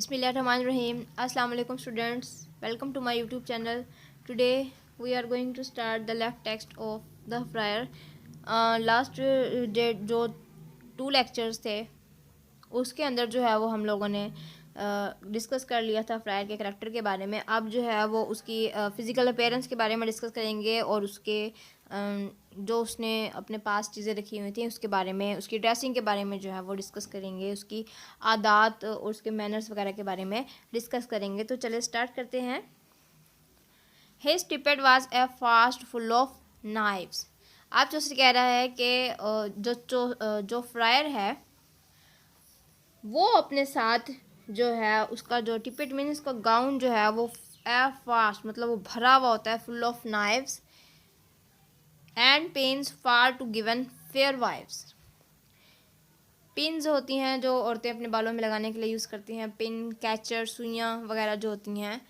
Bismillahirrahmanirrahim. Assalamu alaikum students. Welcome to my YouTube channel. Today we are going to start the left text of the friar. Last date जो 2 lectures थे उसके अंदर जो है वो हम लोगों ने डिस्कस कर लिया था फ्रायर के करैक्टर के बारे में। अब जो है वो उसकी फ़िज़िकल अपीयरेंस के बारे में डिस्कस करेंगे और उसके जो उसने अपने पास चीज़ें रखी हुई थी उसके बारे में, उसकी ड्रेसिंग के बारे में जो है वो डिस्कस करेंगे, उसकी आदात और उसके मैनर्स वगैरह के बारे में डिस्कस करेंगे। तो चलिए स्टार्ट करते हैं। His tippet was a fast full of knives. आप जो कह रहा है कि जो फ्रायर है वो अपने साथ जो है उसका जो टिपेट मीन्स उसका गाउन जो है वो ए फास्ट मतलब वो भरा हुआ होता है, full of knives and pens for to given fair wives. Pins होती हैं जो औरतें अपने बालों में लगाने के लिए यूज़ करती हैं, पिन, कैचर, सुइयाँ वगैरह जो होती हैं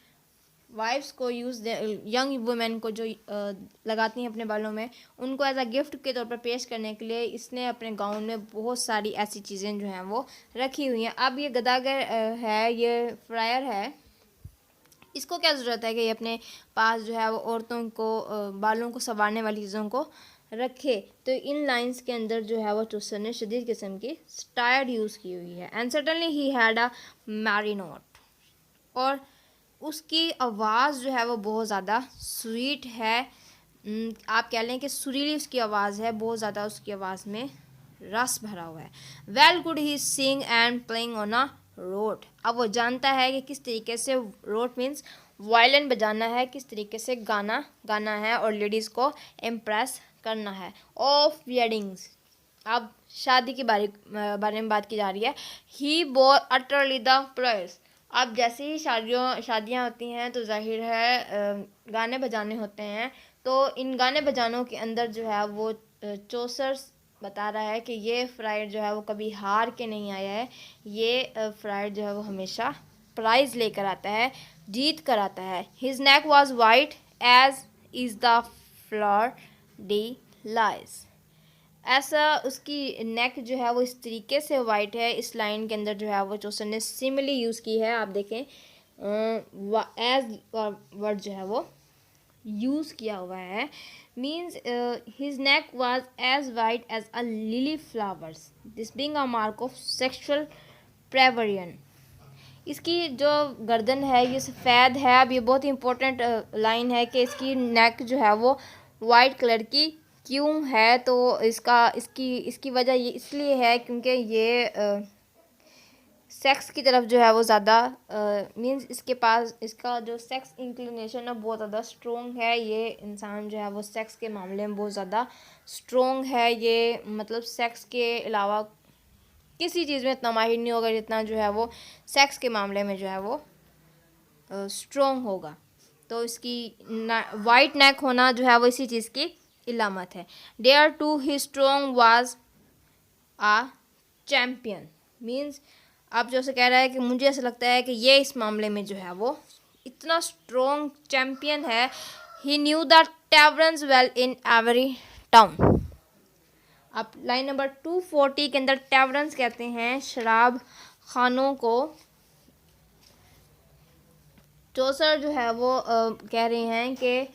वाइफ्स को यंग वुमेन को जो लगाती हैं अपने बालों में, उनको एज अ गिफ्ट के तौर पर पेश करने के लिए इसने अपने गाउन में बहुत सारी ऐसी चीज़ें जो हैं वो रखी हुई हैं। अब ये गदागर है, ये फ्रायर है, इसको क्या ज़रूरत है कि ये अपने पास जो है वो औरतों को बालों को संवारने वाली चीज़ों को रखे। तो इन लाइंस के अंदर जो है वो चूसर ने शदीद किस्म की स्टायर यूज़ की हुई है। And certainly he had a merry note, और उसकी आवाज़ जो है वो बहुत ज़्यादा स्वीट है। आप कह लें कि सुरीली उसकी आवाज़ है, बहुत ज़्यादा उसकी आवाज़ में रस भरा हुआ है। Well could he sing and playing on a rote. अब वो जानता है कि किस तरीके से रोट मीन्स वायलिन बजाना है, किस तरीके से गाना गाना है और लेडीज़ को इम्प्रेस करना है। ऑफ वेडिंग्स, अब शादी के बारे में बात की जा रही है। ही बोर अटरली द प्रेयर्स। अब जैसे ही शादियाँ होती हैं तो जाहिर है गाने बजाने होते हैं। तो इन गाने बजानों के अंदर जो है वो चौसर बता रहा है कि ये फ्रायर जो है वो कभी हार के नहीं आया है, ये फ्रायर जो है वो हमेशा प्राइज़ लेकर आता है, जीत कर आता है। His neck was white as is the flower de lys. ऐसा उसकी नेक जो है वो इस तरीके से वाइट है। इस लाइन के अंदर जो है वो चौसर ने सिमिली यूज़ की है। आप देखें एज वर्ड जो है वो यूज़ किया हुआ है। Means his neck was as white as a lily flowers, this being a mark of sexual perversion. इसकी जो गर्दन है ये सफ़ेद है। अब ये बहुत ही इम्पोर्टेंट लाइन है कि इसकी नेक जो है वो वाइट कलर की क्यों है। तो इसकी वजह ये इसलिए है क्योंकि ये सेक्स की तरफ जो है वो ज़्यादा मीन्स इसके पास इसका जो सेक्स इंक्लिनेशन है बहुत ज़्यादा स्ट्रॉन्ग है। ये इंसान जो है वो सेक्स के मामले में बहुत ज़्यादा स्ट्रॉन्ग है। ये मतलब सेक्स के अलावा किसी चीज़ में इतना माहिर नहीं होगा जितना जो है वो सेक्स के मामले में जो है वो स्ट्रॉन्ग होगा। तो इसकी वाइट नेक होना जो है वो इसी चीज़ की इलामत है। Thereto he strong was a champion. Means आप जो से कह रहा है कि मुझे ऐसा लगता है कि ये इस मामले में जो है वो इतना स्ट्रॉन्ग चैम्पियन है। He knew the taverns well in every town. अब लाइन नंबर 240 के अंदर टैवर्न्स कहते हैं शराब खानों को। चौसर जो है वो कह रहे हैं कि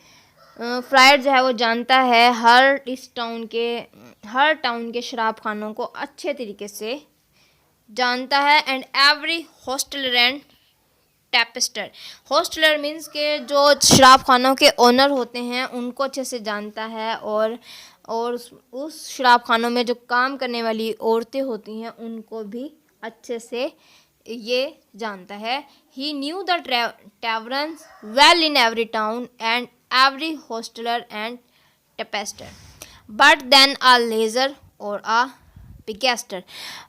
फ्रायर जो है वो जानता है हर टाउन के शराब खानों को अच्छे तरीके से जानता है। And every hosteller and tapster. Hostler means के जो शराब खानों के ओनर होते हैं उनको अच्छे से जानता है, और उस शराब खानों में जो काम करने वाली औरतें होती हैं उनको भी अच्छे से ये जानता है। He knew the taverns well in every town and every hosteller and tapster, but then a lazar or a पिगेस्टर।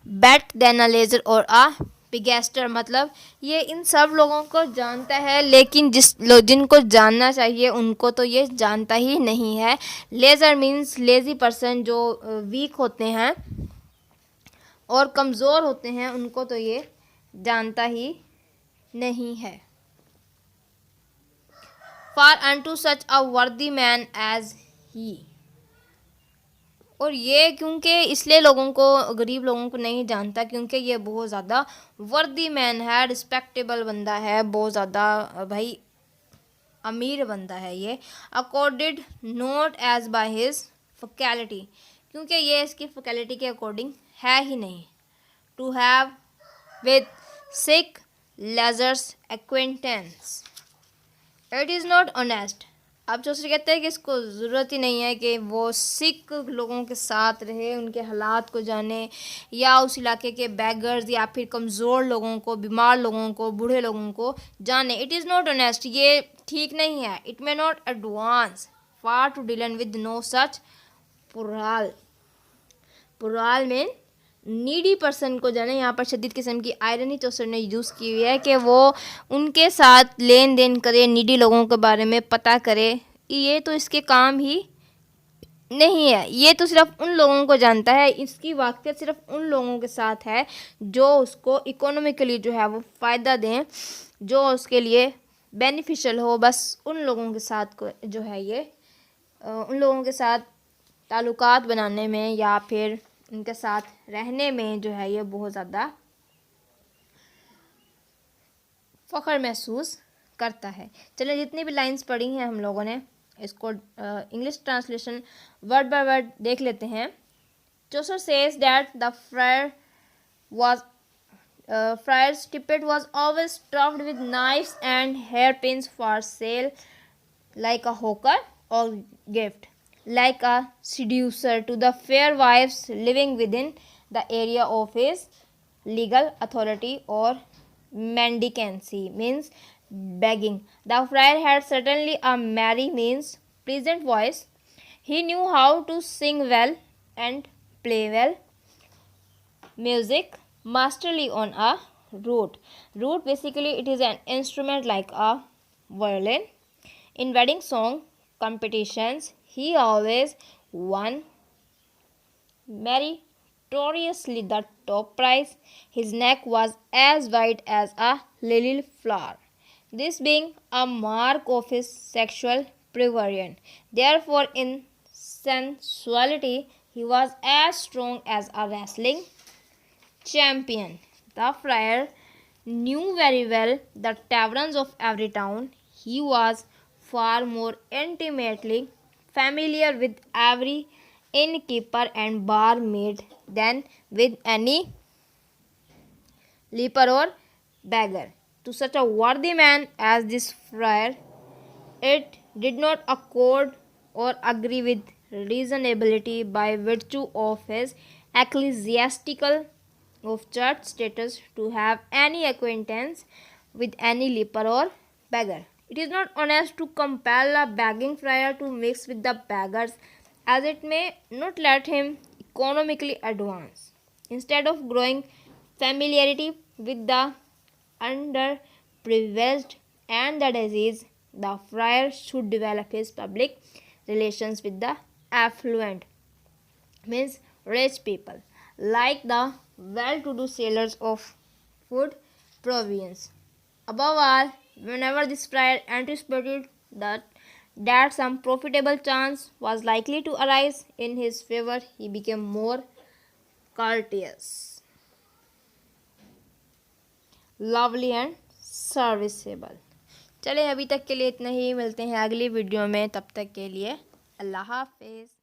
Bat then a lazar or a पिगेस्टर मतलब ये इन सब लोगों को जानता है, लेकिन जिनको जानना चाहिए उनको तो ये जानता ही नहीं है। लेजर मीन्स लेज़ी पर्सन, जो वीक होते हैं और कमज़ोर होते हैं उनको तो ये जानता ही नहीं है। फॉर अनटू सच अ वर्दी मैन एज ही। और ये क्योंकि इसलिए लोगों को, गरीब लोगों को नहीं जानता, क्योंकि ये बहुत ज़्यादा वर्दी मैन है, रिस्पेक्टेबल बंदा है, बहुत ज़्यादा भाई अमीर बंदा है ये। Accorded not as by his faculty, क्योंकि ये इसकी फैकल्टी के अकॉर्डिंग है ही नहीं। To have with sick lazars acquaintance, it is honest honest. अब दूसरे कहते हैं कि इसको ज़रूरत ही नहीं है कि वो सिख लोगों के साथ रहे, उनके हालात को जाने, या उस इलाके के बैगर्स या फिर कमज़ोर लोगों को, बीमार लोगों को, बूढ़े लोगों को जाने। इट इज़ नॉट ऑनेस्ट, ये ठीक नहीं है। It may not advance for to dealen with no such पुराल। पुराल में नीडी पर्सन को जाने। यहाँ पर शदीद किस्म की आयरनी चौसर ने यूज़ की हुई है कि वो उनके साथ लेन देन करे, नीडी लोगों के बारे में पता करे। ये तो इसके काम ही नहीं है, ये तो सिर्फ उन लोगों को जानता है, इसकी वाक़ियत सिर्फ उन लोगों के साथ है जो उसको इकोनॉमिकली जो है वो फ़ायदा दें, जो उसके लिए बेनिफिशियल हो। बस उन लोगों के साथ को जो है ये उन लोगों के साथ ताल्लुकात बनाने में या फिर उनके साथ रहने में जो है ये बहुत ज़्यादा फ़ख्र महसूस करता है। चलिए जितनी भी लाइंस पढ़ी हैं हम लोगों ने, इसको English translation word by word देख लेते हैं। Chaucer says that the friar's tippet was always stuffed with knives and hairpins for sale, like a hawker or gift, like a seducer to the fair wives living within the area of his legal authority, or mendicancy means begging. The friar had certainly a merry means pleasant voice. He knew how to sing well and play well music masterly on a lute. Lute basically it is an instrument like a violin. In wedding song competitions, he always won meritoriously the top prize. His neck was as white as a lily flower, this being a mark of his sexual prurience. Therefore, in sensuality, he was as strong as a wrestling champion. The friar knew very well the taverns of every town. He was far more intimately familiar with every innkeeper and barmaid than with any leper or beggar. To such a worthy man as this friar, it did not accord or agree with reasonability by virtue of his ecclesiastical of church status to have any acquaintance with any leper or beggar. It is not honest to compel a begging friar to mix with the beggars, as it may not let him economically advance. Instead of growing familiarity with the underprivileged and the diseased, the friar should develop his public relations with the affluent, means rich people, like the well-to-do sellers of food provisions. Above all, whenever this friar anticipated that some profitable chance was likely to arise in his favor, he became more courteous, lovely and serviceable. चलें अभी तक के लिए इतना ही, मिलते हैं अगली video में, तब तक के लिए अल्लाह हाफिज़।